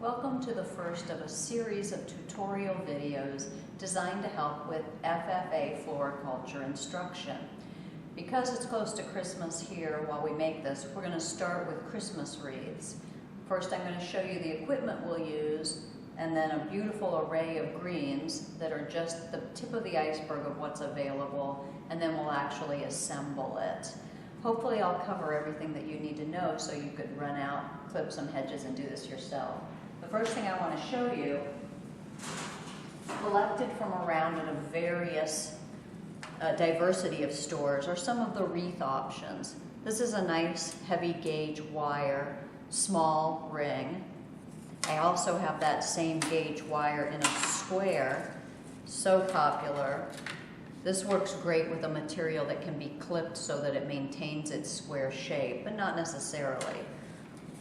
Welcome to the first of a series of tutorial videos designed to help with FFA floriculture instruction. Because it's close to Christmas here while we make this, we're going to start with Christmas wreaths. First I'm going to show you the equipment we'll use and then a beautiful array of greens that are just the tip of the iceberg of what's available, and then we'll actually assemble it. Hopefully I'll cover everything that you need to know so you could run out, clip some hedges, and do this yourself. The first thing I want to show you, collected from around in a various diversity of stores, are some of the wreath options. This is a nice heavy gauge wire, small ring. I also have that same gauge wire in a square, so popular. This works great with a material that can be clipped so that it maintains its square shape, but not necessarily.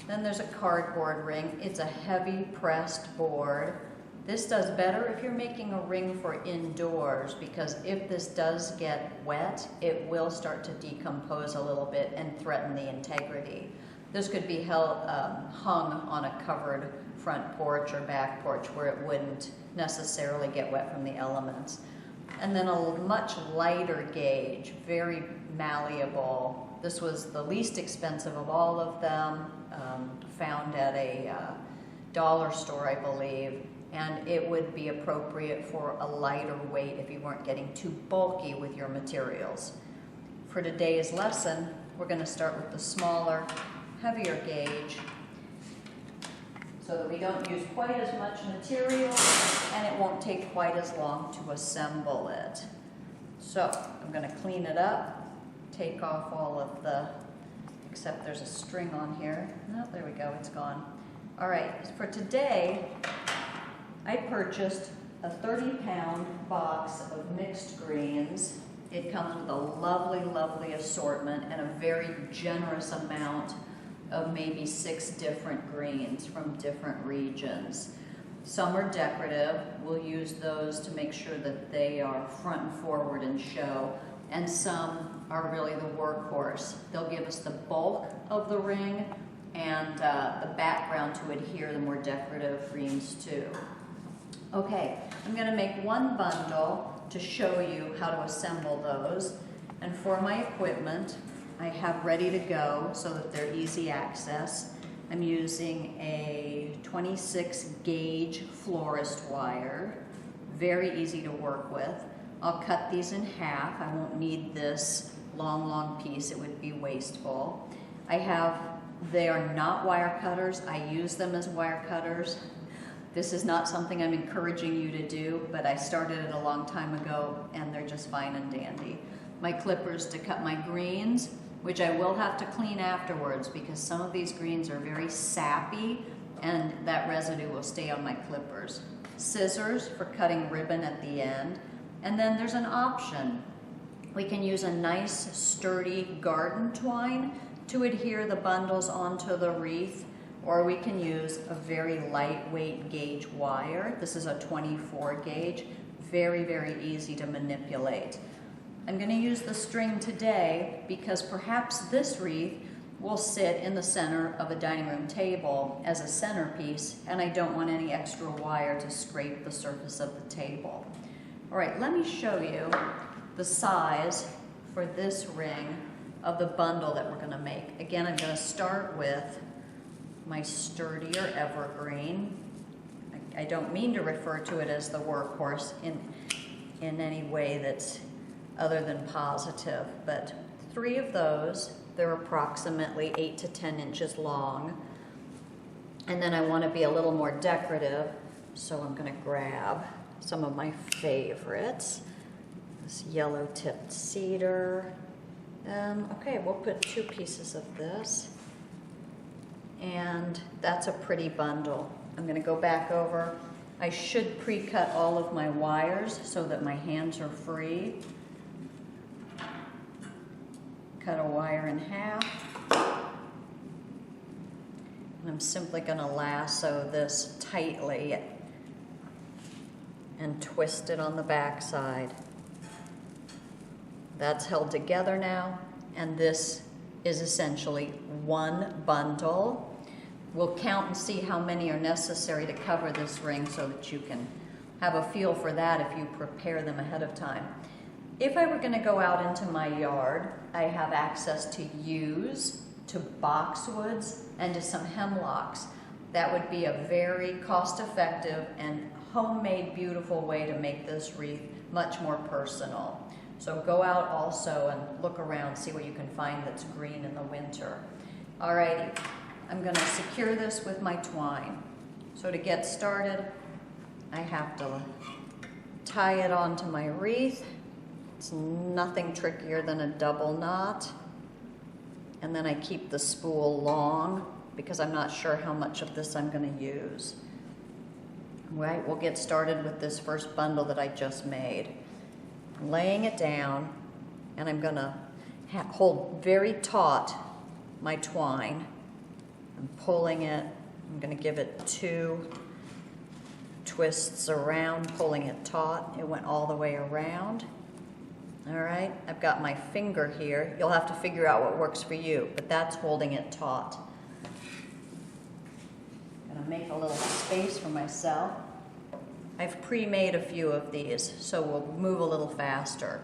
Then there's a cardboard ring. It's a heavy pressed board. This does better if you're making a ring for indoors, because if this does get wet, it will start to decompose a little bit and threaten the integrity. This could be hung on a covered front porch or back porch where it wouldn't necessarily get wet from the elements. And then a much lighter gauge, very malleable. This was the least expensive of all of them, found at a dollar store, I believe, and it would be appropriate for a lighter weight if you weren't getting too bulky with your materials. For today's lesson, we're going to start with the smaller, heavier gauge so that we don't use quite as much material and it won't take quite as long to assemble it. So I'm going to clean it up, take off all of the, except there's a string on here. Oh, there we go, it's gone. All right, for today, I purchased a 30-pound box of mixed greens. It comes with a lovely, lovely assortment and a very generous amount of maybe 6 different greens from different regions. Some are decorative. We'll use those to make sure that they are front and forward and show. And some are really the workhorse. They'll give us the bulk of the ring and the background to adhere the more decorative greens too. Okay, I'm going to make one bundle to show you how to assemble those. And for my equipment, I have ready to go so that they're easy access. I'm using a 26 gauge florist wire, very easy to work with. I'll cut these in half. I won't need this long piece, it would be wasteful. They are not wire cutters. I use them as wire cutters. This is not something I'm encouraging you to do, but I started it a long time ago and they're just fine and dandy. My clippers to cut my greens, which I will have to clean afterwards because some of these greens are very sappy and that residue will stay on my clippers. Scissors for cutting ribbon at the end. And then there's an option. We can use a nice sturdy garden twine to adhere the bundles onto the wreath, or we can use a very lightweight gauge wire. This is a 24 gauge, very, very easy to manipulate. I'm going to use the string today because perhaps this wreath will sit in the center of a dining room table as a centerpiece, and I don't want any extra wire to scrape the surface of the table. All right, let me show you the size for this ring of the bundle that we're going to make. Again, I'm going to start with my sturdier evergreen. I don't mean to refer to it as the workhorse in any way that's other than positive, but 3 of those, they're approximately 8 to 10 inches long. And then I want to be a little more decorative, so I'm going to grab some of my favorites. This yellow-tipped cedar. Okay, we'll put 2 pieces of this. And that's a pretty bundle. I'm going to go back over. I should pre-cut all of my wires so that my hands are free. Cut a wire in half. And I'm simply going to lasso this tightly and twist it on the back side. That's held together now, and this is essentially one bundle. We'll count and see how many are necessary to cover this ring so that you can have a feel for that if you prepare them ahead of time. If I were going to go out into my yard, I have access to yews, to boxwoods, and to some hemlocks. That would be a very cost-effective and homemade, beautiful way to make this wreath much more personal. So go out also and look around, see what you can find that's green in the winter. Alrighty, I'm going to secure this with my twine. So to get started, I have to tie it onto my wreath. It's nothing trickier than a double knot. And then I keep the spool long because I'm not sure how much of this I'm going to use. Right, we'll get started with this first bundle that I just made. I'm laying it down, and I'm going to hold very taut my twine. I'm pulling it. I'm going to give it 2 twists around, pulling it taut. It went all the way around. All right, I've got my finger here. You'll have to figure out what works for you, but that's holding it taut. I'm gonna make a little space for myself. I've pre-made a few of these, so we'll move a little faster.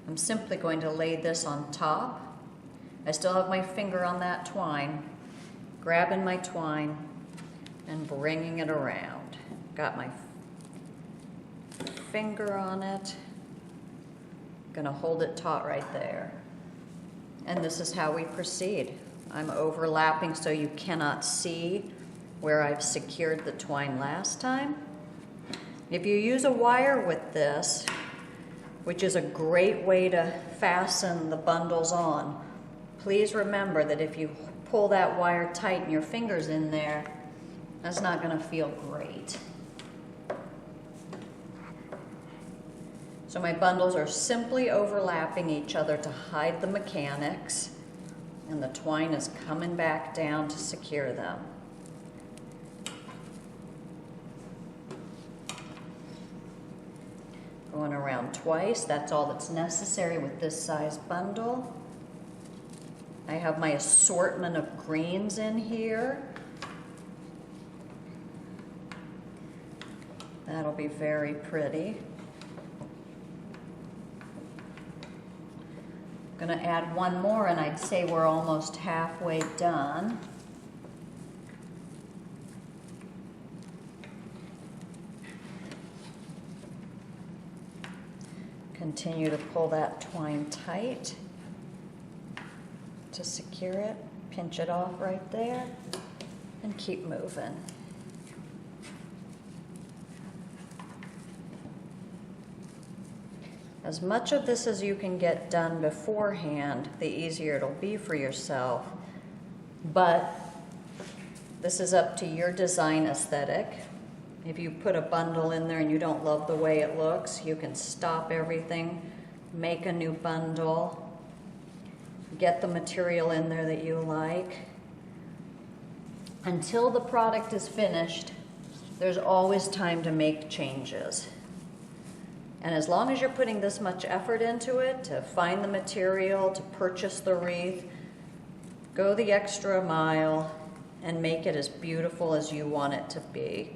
I'm simply going to lay this on top. I still have my finger on that twine, grabbing my twine and bringing it around. Got my finger on it. Gonna hold it taut right there. And this is how we proceed. I'm overlapping so you cannot see where I've secured the twine last time. If you use a wire with this, which is a great way to fasten the bundles on, please remember that if you pull that wire tight and your finger's in there, that's not gonna feel great. So my bundles are simply overlapping each other to hide the mechanics, and the twine is coming back down to secure them. Going around twice, that's all that's necessary with this size bundle. I have my assortment of greens in here. That'll be very pretty. I'm going to add one more, and I'd say we're almost halfway done. Continue to pull that twine tight to secure it. Pinch it off right there and keep moving. As much of this as you can get done beforehand, the easier it'll be for yourself. But this is up to your design aesthetic. If you put a bundle in there and you don't love the way it looks, you can stop everything, make a new bundle, get the material in there that you like. Until the product is finished, there's always time to make changes. And as long as you're putting this much effort into it, to find the material, to purchase the wreath, go the extra mile and make it as beautiful as you want it to be.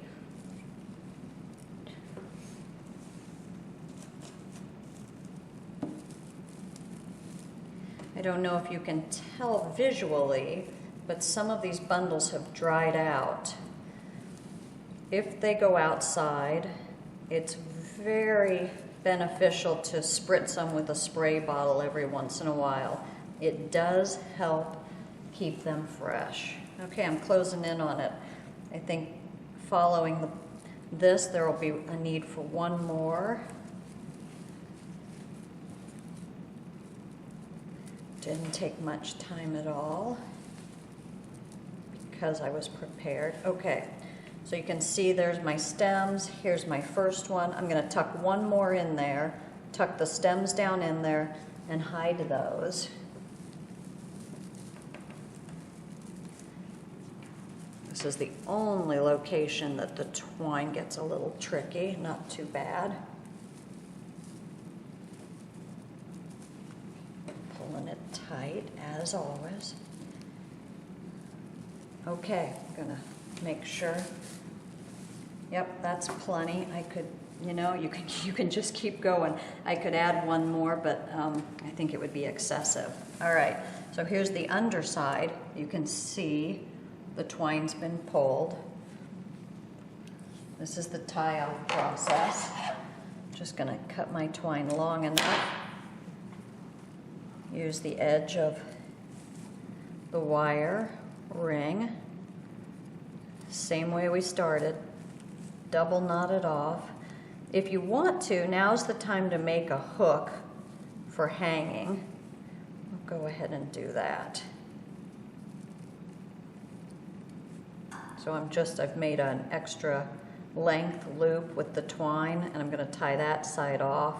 I don't know if you can tell visually, but some of these bundles have dried out. If they go outside, it's very beneficial to spritz them with a spray bottle every once in a while. It does help keep them fresh. Okay, I'm closing in on it. I think following this, there will be a need for one more. Didn't take much time at all because I was prepared. Okay. So you can see there's my stems. Here's my first one. I'm going to tuck one more in there, tuck the stems down in there, and hide those. This is the only location that the twine gets a little tricky, not too bad. Pulling it tight, as always. Okay, I'm gonna make sure. Yep, that's plenty. I could, you know, you can just keep going. I could add one more, but I think it would be excessive. All right, so here's the underside. You can see the twine's been pulled. This is the tie-off process. I'm just gonna cut my twine long enough. Use the edge of the wire ring. Same way we started. Double knot it off. If you want to, now's the time to make a hook for hanging. I'll go ahead and do that. So I've made an extra length loop with the twine, and I'm going to tie that side off.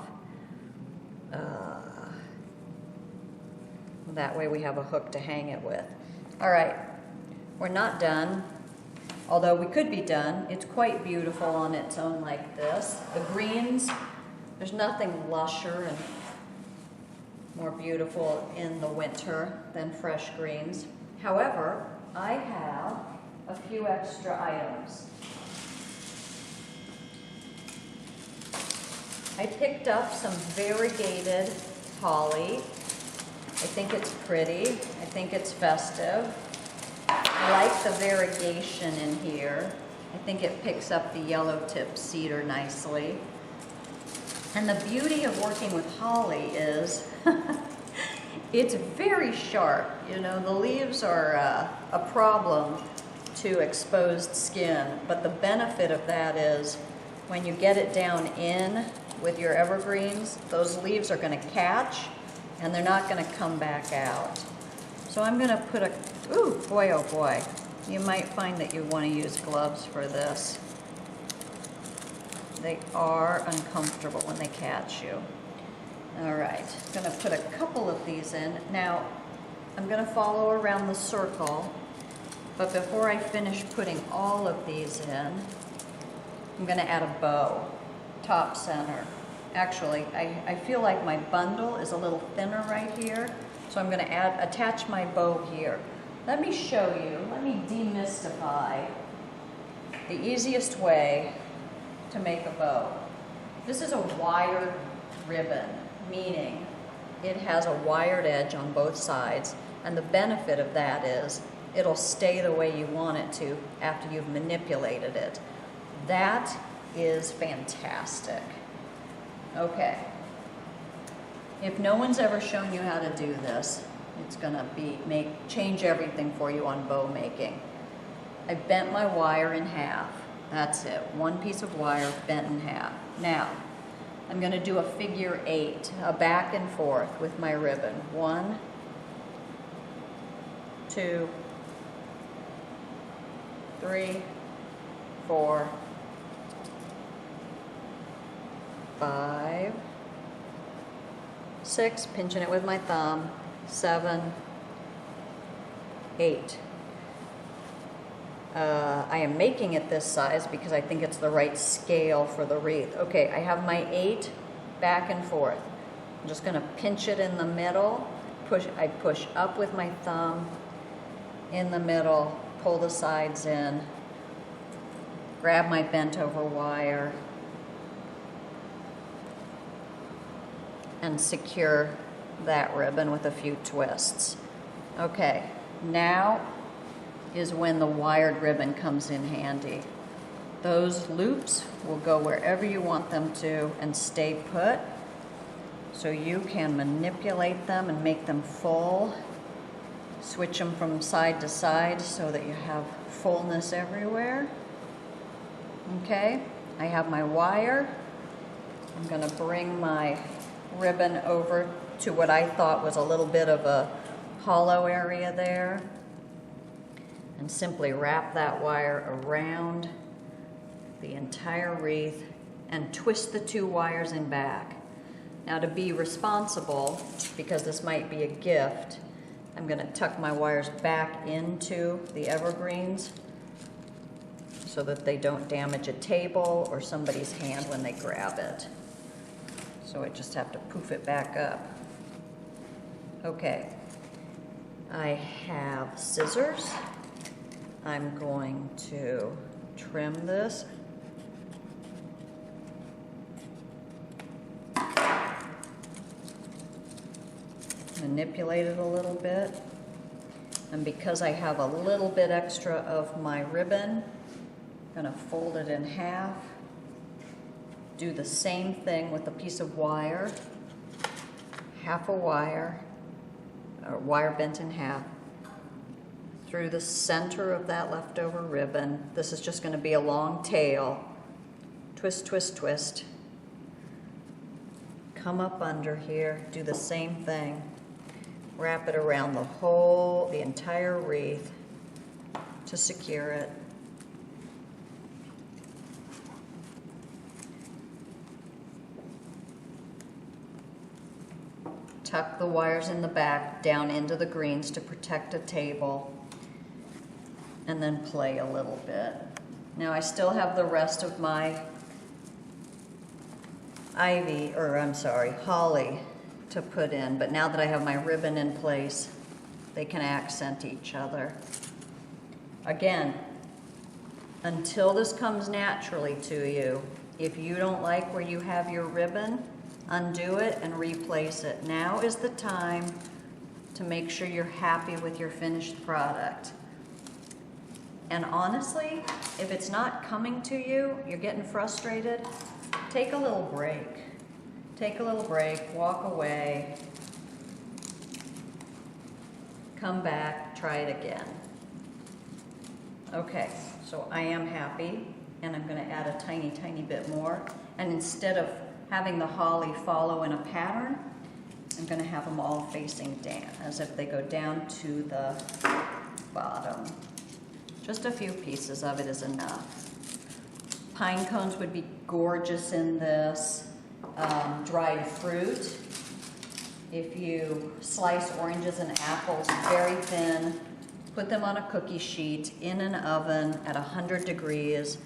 That way we have a hook to hang it with. All right, we're not done. Although we could be done. It's quite beautiful on its own like this. The greens, there's nothing lusher and more beautiful in the winter than fresh greens. However, I have a few extra items. I picked up some variegated holly. I think it's pretty. I think it's festive. I like the variegation in here. I think it picks up the yellow tip cedar nicely. And the beauty of working with holly is it's very sharp. You know, the leaves are a problem to exposed skin, but the benefit of that is when you get it down in with your evergreens, those leaves are going to catch and they're not going to come back out. So I'm going to put a, ooh, boy, oh boy. You might find that you want to use gloves for this. They are uncomfortable when they catch you. All right, I'm going to put a couple of these in. Now, I'm going to follow around the circle, but before I finish putting all of these in, I'm going to add a bow, top center. Actually, I feel like my bundle is a little thinner right here, so I'm going to attach my bow here. Let me show you, let me demystify the easiest way to make a bow. This is a wired ribbon, meaning it has a wired edge on both sides, and the benefit of that is it'll stay the way you want it to after you've manipulated it. That is fantastic. Okay. If no one's ever shown you how to do this, it's gonna change everything for you on bow making. I bent my wire in half. That's it. One piece of wire bent in half. Now, I'm going to do a figure 8, a back and forth with my ribbon. 1, 2, 3, 4, 5, 6, pinching it with my thumb, 7, 8. I am making it this size because I think it's the right scale for the wreath. Okay, I have my 8 back and forth. I'm just going to pinch it in the middle. I push up with my thumb in the middle, pull the sides in, grab my bent over wire, and secure that ribbon with a few twists. Okay, now is when the wired ribbon comes in handy. Those loops will go wherever you want them to and stay put, so you can manipulate them and make them full. Switch them from side to side so that you have fullness everywhere. Okay, I have my wire. I'm going to bring my ribbon over to what I thought was a little bit of a hollow area there, and simply wrap that wire around the entire wreath and twist the 2 wires in back. Now, to be responsible, because this might be a gift, I'm going to tuck my wires back into the evergreens so that they don't damage a table or somebody's hand when they grab it. So I just have to poof it back up. Okay, I have scissors. I'm going to trim this. Manipulate it a little bit. And because I have a little bit extra of my ribbon, I'm going to fold it in half. Do the same thing with a piece of wire. Half a wire, or wire bent in half, through the center of that leftover ribbon. This is just going to be a long tail. Twist, twist, twist. Come up under here, do the same thing. Wrap it around the entire wreath to secure it. Tuck the wires in the back down into the greens to protect a table, and then play a little bit. Now I still have the rest of my holly to put in, but now that I have my ribbon in place, they can accent each other. Again, until this comes naturally to you, if you don't like where you have your ribbon, undo it and replace it. Now is the time to make sure you're happy with your finished product. And honestly, if it's not coming to you, you're getting frustrated, take a little break. Take a little break, walk away, come back, try it again. Okay, so I am happy, and I'm going to add a tiny, tiny bit more. And instead of having the holly follow in a pattern, I'm going to have them all facing down, as if they go down to the bottom. Just a few pieces of it is enough. Pine cones would be gorgeous in this. Dried fruit. If you slice oranges and apples very thin, put them on a cookie sheet in an oven at 100 degrees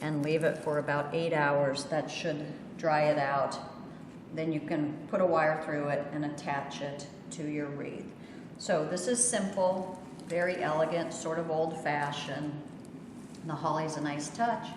and leave it for about 8 hours. That should dry it out. Then you can put a wire through it and attach it to your wreath. So this is simple, very elegant, sort of old-fashioned. The holly's a nice touch.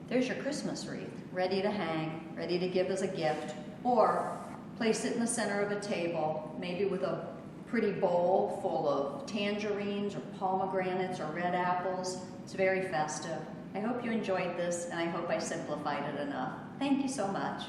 There's your Christmas wreath, ready to hang, ready to give as a gift, or place it in the center of a table, maybe with a pretty bowl full of tangerines or pomegranates or red apples. It's very festive. I hope you enjoyed this, and I hope I simplified it enough. Thank you so much.